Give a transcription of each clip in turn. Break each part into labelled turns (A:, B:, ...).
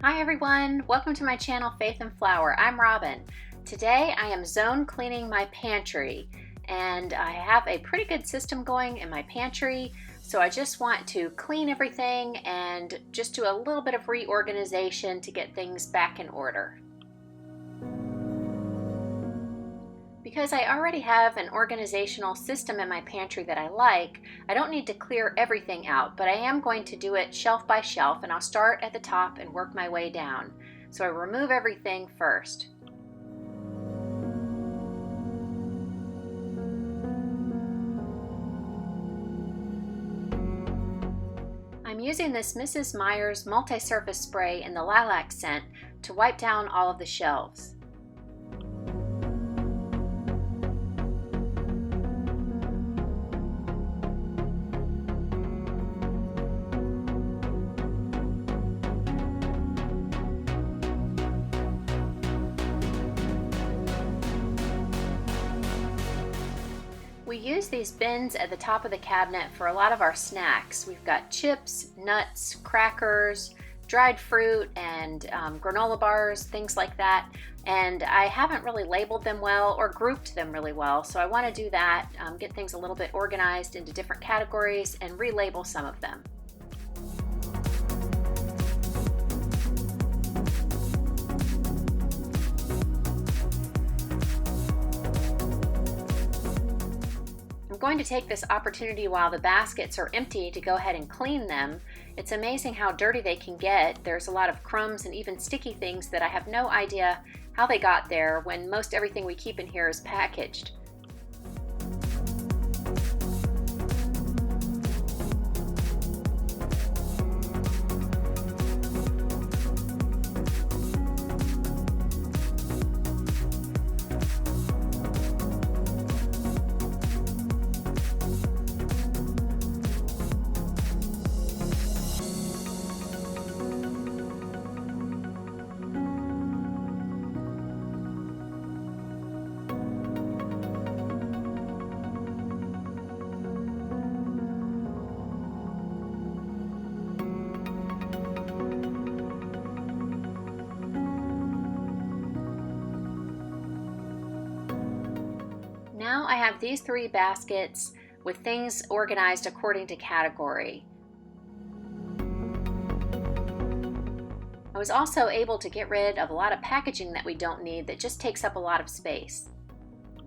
A: Hi everyone, welcome to my channel Faith and Flower. I'm Robin. Today I am zone cleaning my pantry, and I have a pretty good system going in my pantry, so I just want to clean everything and just do a little bit of reorganization to get things back in order. Because I already have an organizational system in my pantry that I like, I don't need to clear everything out, but I am going to do it shelf by shelf, and I'll start at the top and work my way down. So I remove everything first. I'm using this Mrs. Meyer's multi-surface spray in the lilac scent to wipe down all of the shelves. We use these bins at the top of the cabinet for a lot of our snacks. We've got chips, nuts, crackers, dried fruit, and granola bars, things like that. And I haven't really labeled them well or grouped them really well, so I want to do that, get things a little bit organized into different categories and relabel some of them. I'm going to take this opportunity while the baskets are empty to go ahead and clean them. It's amazing how dirty they can get. There's a lot of crumbs and even sticky things that I have no idea how they got there when most everything we keep in here is packaged. Now I have these three baskets with things organized according to category. I was also able to get rid of a lot of packaging that we don't need that just takes up a lot of space.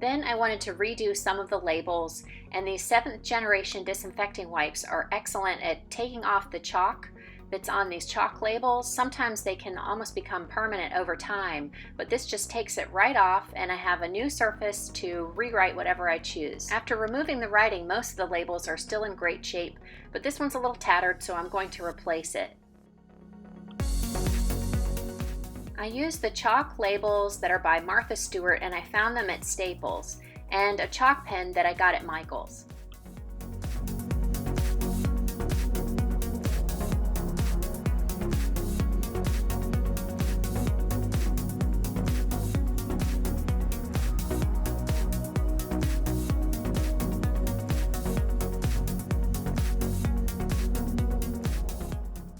A: Then I wanted to redo some of the labels, and these 7th generation disinfecting wipes are excellent at taking off the chalk that's on these chalk labels. Sometimes they can almost become permanent over time, but this just takes it right off, and I have a new surface to rewrite whatever I choose. After removing the writing, most of the labels are still in great shape, but this one's a little tattered, so I'm going to replace it. I used the chalk labels that are by Martha Stewart, and I found them at Staples, and a chalk pen that I got at Michael's.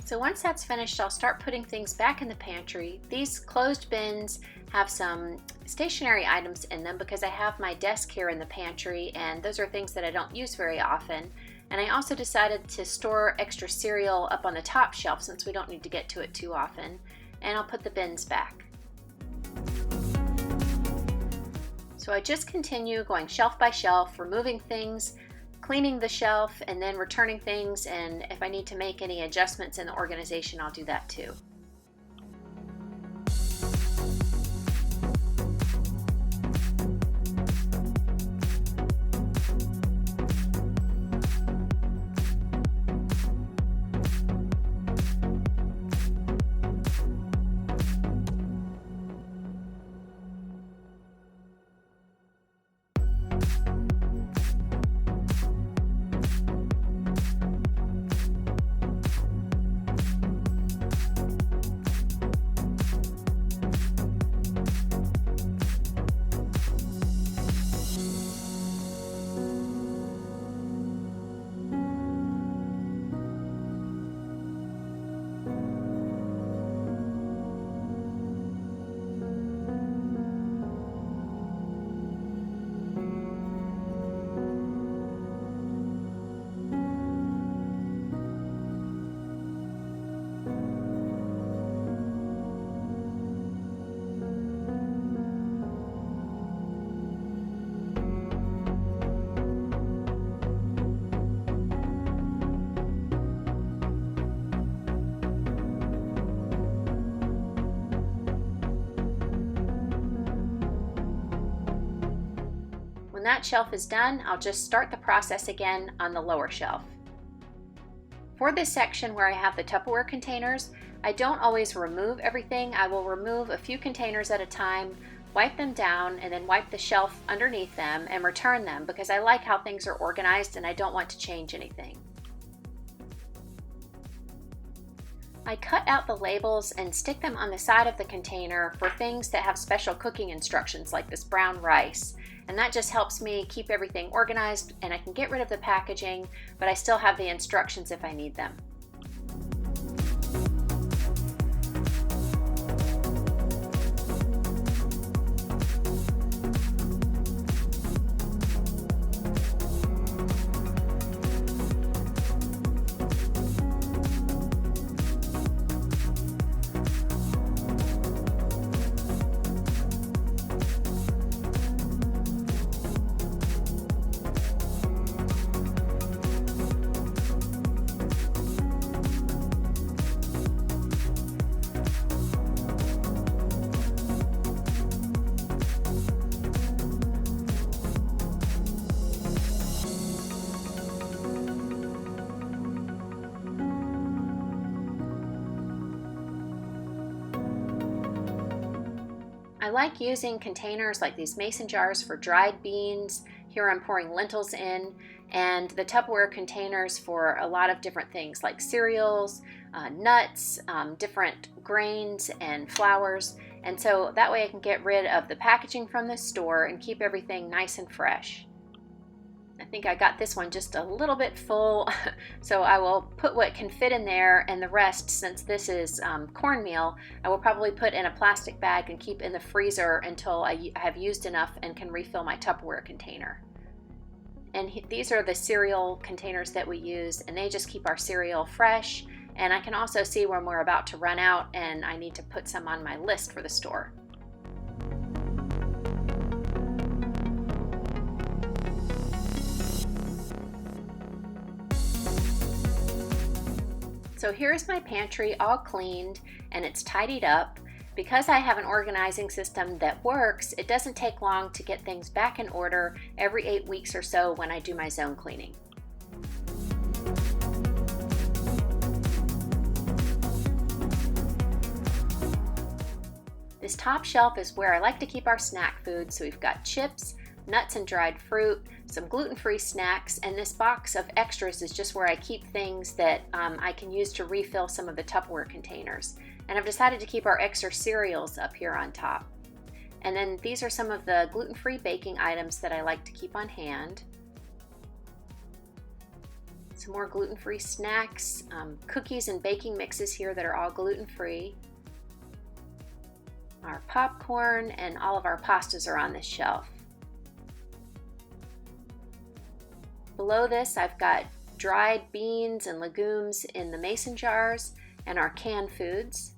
A: So once that's finished, I'll start putting things back in the pantry. These closed bins have some stationary items in them because I have my desk here in the pantry, and those are things that I don't use very often. And I also decided to store extra cereal up on the top shelf since we don't need to get to it too often. And I'll put the bins back. So I just continue going shelf by shelf, removing things, cleaning the shelf, and then returning things, and if I need to make any adjustments in the organization, I'll do that too. When that shelf is done, I'll just start the process again on the lower shelf. For this section where I have the Tupperware containers, I don't always remove everything. I will remove a few containers at a time, wipe them down, and then wipe the shelf underneath them and return them because I like how things are organized and I don't want to change anything. I cut out the labels and stick them on the side of the container for things that have special cooking instructions like this brown rice. And that just helps me keep everything organized, and I can get rid of the packaging, but I still have the instructions if I need them. I like using containers like these mason jars for dried beans. Here I'm pouring lentils in, and the Tupperware containers for a lot of different things like cereals, nuts, different grains and flours. And so that way I can get rid of the packaging from the store and keep everything nice and fresh. I think I got this one just a little bit full, so I will put what can fit in there, and the rest, since this is cornmeal, I will probably put in a plastic bag and keep in the freezer until I have used enough and can refill my Tupperware container. And these are the cereal containers that we use, and they just keep our cereal fresh, and I can also see when we're about to run out and I need to put some on my list for the store. So here's my pantry all cleaned and it's tidied up. Because I have an organizing system that works, it doesn't take long to get things back in order every 8 weeks or so when I do my zone cleaning. This top shelf is where I like to keep our snack food. So we've got chips, nuts and dried fruit, some gluten-free snacks, and this box of extras is just where I keep things that I can use to refill some of the Tupperware containers. And I've decided to keep our extra cereals up here on top. And then these are some of the gluten-free baking items that I like to keep on hand. Some more gluten-free snacks, cookies and baking mixes here that are all gluten-free. Our popcorn and all of our pastas are on this shelf. Below this, I've got dried beans and legumes in the mason jars and our canned foods.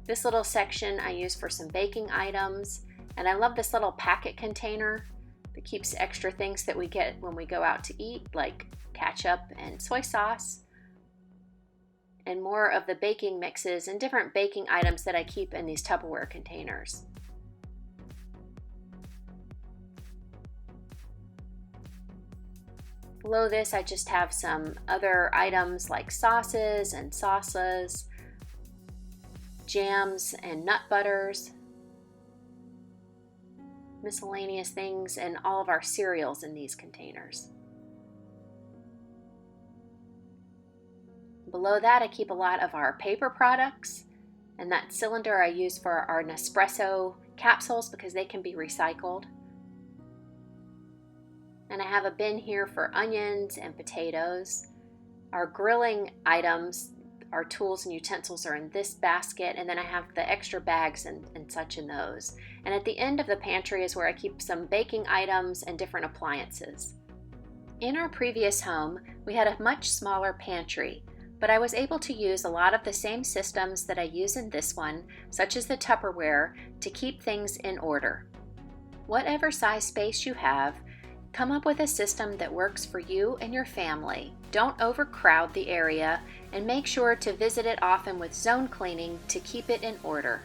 A: This little section I use for some baking items, and I love this little packet container that keeps extra things that we get when we go out to eat, like ketchup and soy sauce, and more of the baking mixes and different baking items that I keep in these Tupperware containers. Below this, I just have some other items like sauces and salsas, jams and nut butters, miscellaneous things, and all of our cereals in these containers. Below that, I keep a lot of our paper products, and that cylinder I use for our Nespresso capsules because they can be recycled. And I have a bin here for onions and potatoes. Our grilling items, our tools and utensils are in this basket, and then I have the extra bags and such in those. And at the end of the pantry is where I keep some baking items and different appliances. In our previous home, we had a much smaller pantry, but I was able to use a lot of the same systems that I use in this one, such as the Tupperware, to keep things in order. Whatever size space you have, come up with a system that works for you and your family. Don't overcrowd the area, and make sure to visit it often with zone cleaning to keep it in order.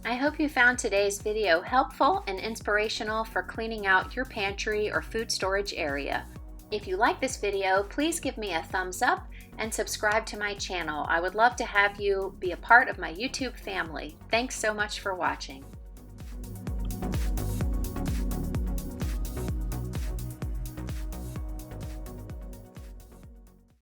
A: I hope you found today's video helpful and inspirational for cleaning out your pantry or food storage area. If you like this video, please give me a thumbs up and subscribe to my channel. I would love to have you be a part of my YouTube family. Thanks so much for watching.